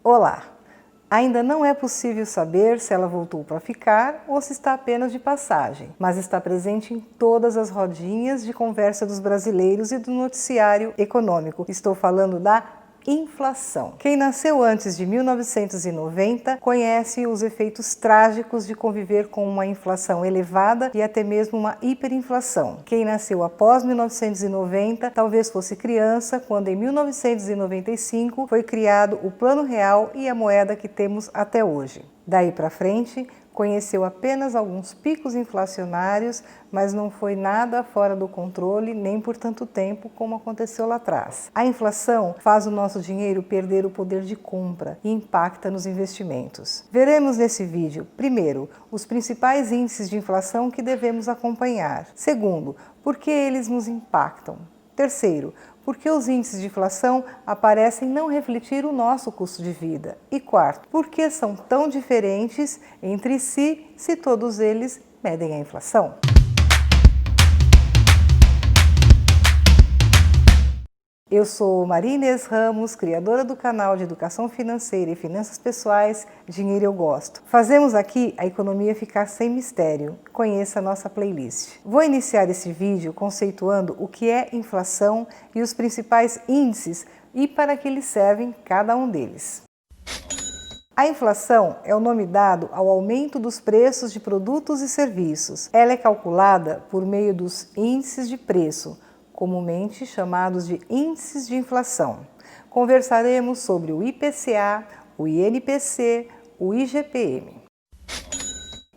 Olá! Ainda não é possível saber se ela voltou para ficar ou se está apenas de passagem, mas está presente em todas as rodinhas de conversa dos brasileiros e do noticiário econômico. Estou falando da inflação. Quem nasceu antes de 1990 conhece os efeitos trágicos de conviver com uma inflação elevada e até mesmo uma hiperinflação. Quem nasceu após 1990 talvez fosse criança quando em 1995 foi criado o Plano Real e a moeda que temos até hoje. Daí para frente, conheceu apenas alguns picos inflacionários, mas não foi nada fora do controle, nem por tanto tempo como aconteceu lá atrás. A inflação faz o nosso dinheiro perder o poder de compra e impacta nos investimentos. Veremos nesse vídeo, primeiro, os principais índices de inflação que devemos acompanhar. Segundo, por que eles nos impactam. Terceiro, por que os índices de inflação aparecem não refletir o nosso custo de vida? E quarto, por que são tão diferentes entre si se todos eles medem a inflação? Eu sou Maria Inês Ramos, criadora do canal de Educação Financeira e Finanças Pessoais Dinheiro Eu Gosto. Fazemos aqui a economia ficar sem mistério. Conheça a nossa playlist. Vou iniciar esse vídeo conceituando o que é inflação e os principais índices e para que eles servem cada um deles. A inflação é o nome dado ao aumento dos preços de produtos e serviços. Ela é calculada por meio dos índices de preço, comumente chamados de índices de inflação. Conversaremos sobre o IPCA, o INPC, o IGPM.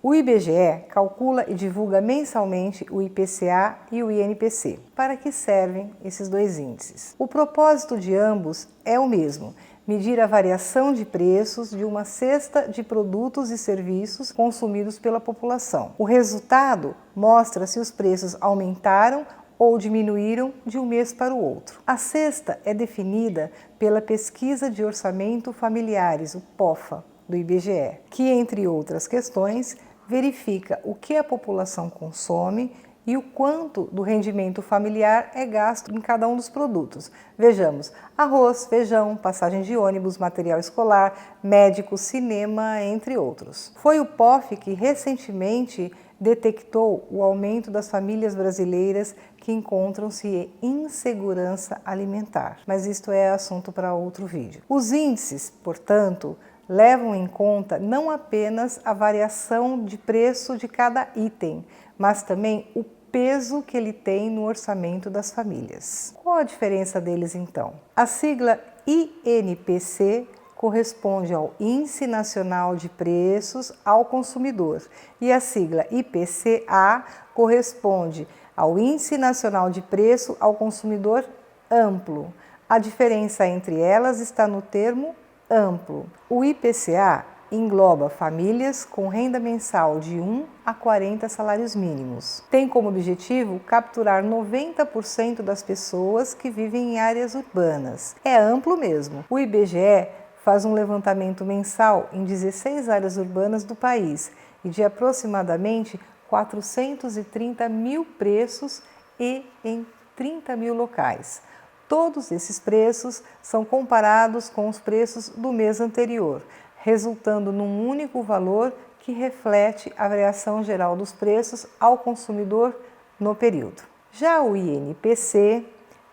O IBGE calcula e divulga mensalmente o IPCA e o INPC. Para que servem esses dois índices? O propósito de ambos é o mesmo: medir a variação de preços de uma cesta de produtos e serviços consumidos pela população. O resultado mostra se os preços aumentaram ou diminuíram de um mês para o outro. A cesta é definida pela Pesquisa de Orçamento Familiares, o POFA, do IBGE, que, entre outras questões, verifica o que a população consome e o quanto do rendimento familiar é gasto em cada um dos produtos. Vejamos: arroz, feijão, passagem de ônibus, material escolar, médico, cinema, entre outros. Foi o POF que recentemente detectou o aumento das famílias brasileiras que encontram-se em insegurança alimentar. Mas isto é assunto para outro vídeo. Os índices, portanto, levam em conta não apenas a variação de preço de cada item, mas também o peso que ele tem no orçamento das famílias. Qual a diferença deles então? A sigla INPC corresponde ao Índice Nacional de Preços ao Consumidor e a sigla IPCA corresponde ao Índice Nacional de Preço ao Consumidor Amplo. A diferença entre elas está no termo amplo. O IPCA engloba famílias com renda mensal de 1 a 40 salários mínimos. Tem como objetivo capturar 90% das pessoas que vivem em áreas urbanas. É amplo mesmo. O IBGE faz um levantamento mensal em 16 áreas urbanas do país e de aproximadamente 430 mil preços e em 30 mil locais. Todos esses preços são comparados com os preços do mês anterior, resultando num único valor que reflete a variação geral dos preços ao consumidor no período. Já o INPC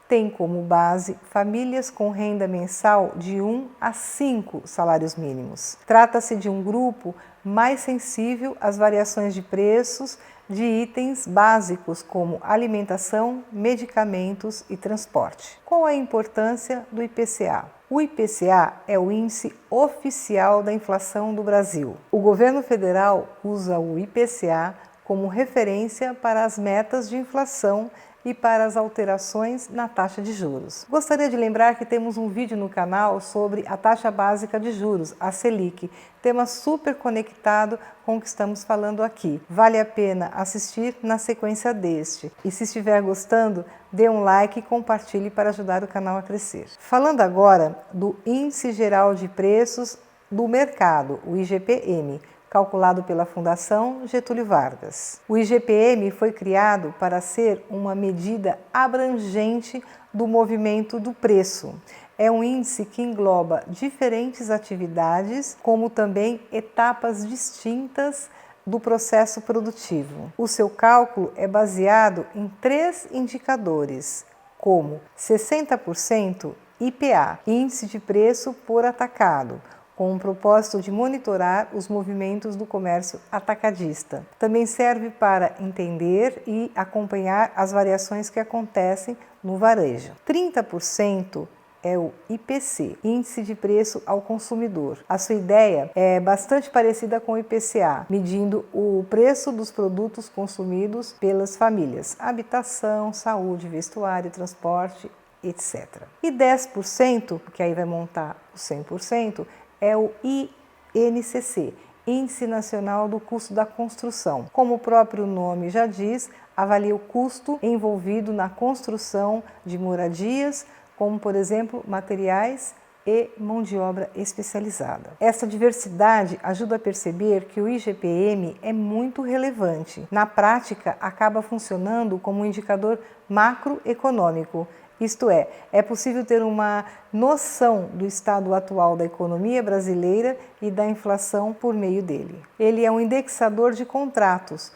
tem como base famílias com renda mensal de 1 a 5 salários mínimos. Trata-se de um grupo mais sensível às variações de preços de itens básicos como alimentação, medicamentos e transporte. Qual a importância do IPCA? O IPCA é o índice oficial da inflação do Brasil. O governo federal usa o IPCA como referência para as metas de inflação e para as alterações na taxa de juros. Gostaria de lembrar que temos um vídeo no canal sobre a taxa básica de juros, a Selic, tema super conectado com o que estamos falando aqui. Vale a pena assistir na sequência deste. E se estiver gostando, dê um like e compartilhe para ajudar o canal a crescer. Falando agora do Índice Geral de Preços do Mercado, o IGPM, calculado pela Fundação Getúlio Vargas. O IGPM foi criado para ser uma medida abrangente do movimento do preço. É um índice que engloba diferentes atividades, como também etapas distintas do processo produtivo. O seu cálculo é baseado em 3 indicadores, como 60% IPA, Índice de Preço por Atacado, com o propósito de monitorar os movimentos do comércio atacadista. Também serve para entender e acompanhar as variações que acontecem no varejo. 30% é o IPC, Índice de Preço ao Consumidor. A sua ideia é bastante parecida com o IPCA, medindo o preço dos produtos consumidos pelas famílias: habitação, saúde, vestuário, transporte, etc. E 10%, que aí vai montar o 100%, é o INCC, Índice Nacional do Custo da Construção. Como o próprio nome já diz, avalia o custo envolvido na construção de moradias, como, por exemplo, materiais e mão de obra especializada. Essa diversidade ajuda a perceber que o IGPM é muito relevante. Na prática, acaba funcionando como um indicador macroeconômico. Isto é possível ter uma noção do estado atual da economia brasileira e da inflação por meio dele. Ele é um indexador de contratos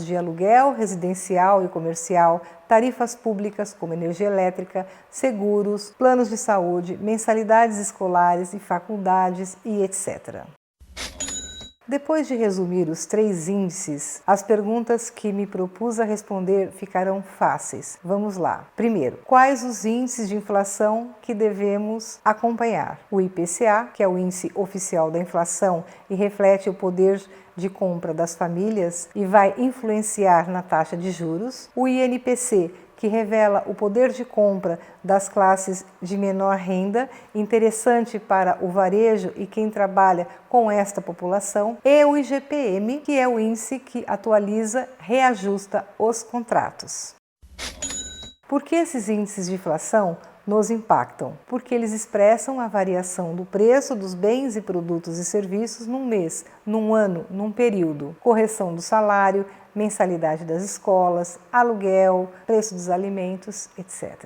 de aluguel, residencial e comercial, tarifas públicas como energia elétrica, seguros, planos de saúde, mensalidades escolares e faculdades e etc. Depois de resumir os 3 índices, as perguntas que me propus a responder ficarão fáceis. Vamos lá. Primeiro, quais os índices de inflação que devemos acompanhar? O IPCA, que é o índice oficial da inflação e reflete o poder de compra das famílias e vai influenciar na taxa de juros. O INPC, que revela o poder de compra das classes de menor renda, interessante para o varejo e quem trabalha com esta população, e o IGPM, que é o índice que atualiza, reajusta os contratos. Por que esses índices de inflação nos impactam? Porque eles expressam a variação do preço dos bens e produtos e serviços num mês, num ano, num período. Correção do salário, mensalidade das escolas, aluguel, preço dos alimentos, etc.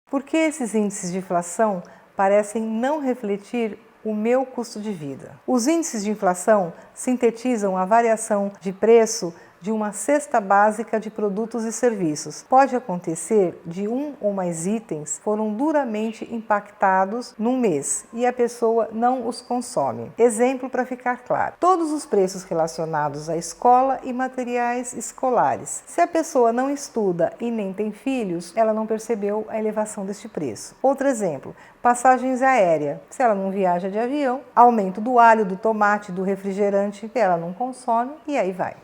Por que esses índices de inflação parecem não refletir o meu custo de vida? Os índices de inflação sintetizam a variação de preço de uma cesta básica de produtos e serviços. Pode acontecer de um ou mais itens foram duramente impactados num mês e a pessoa não os consome. Exemplo para ficar claro: todos os preços relacionados à escola e materiais escolares. Se a pessoa não estuda e nem tem filhos, ela não percebeu a elevação deste preço. Outro exemplo: passagens aéreas. Se ela não viaja de avião, aumento do alho, do tomate, do refrigerante, ela não consome e aí vai.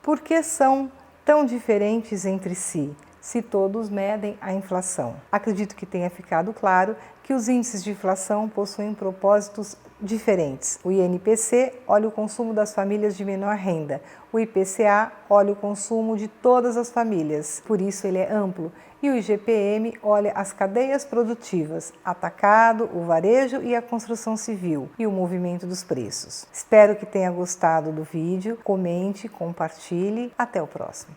Por que são tão diferentes entre si, se todos medem a inflação? Acredito que tenha ficado claro que os índices de inflação possuem propósitos diferentes. O INPC olha o consumo das famílias de menor renda. O IPCA olha o consumo de todas as famílias, por isso ele é amplo. E o IGPM olha as cadeias produtivas, atacado, o varejo e a construção civil e o movimento dos preços. Espero que tenha gostado do vídeo, comente, compartilhe. Até o próximo.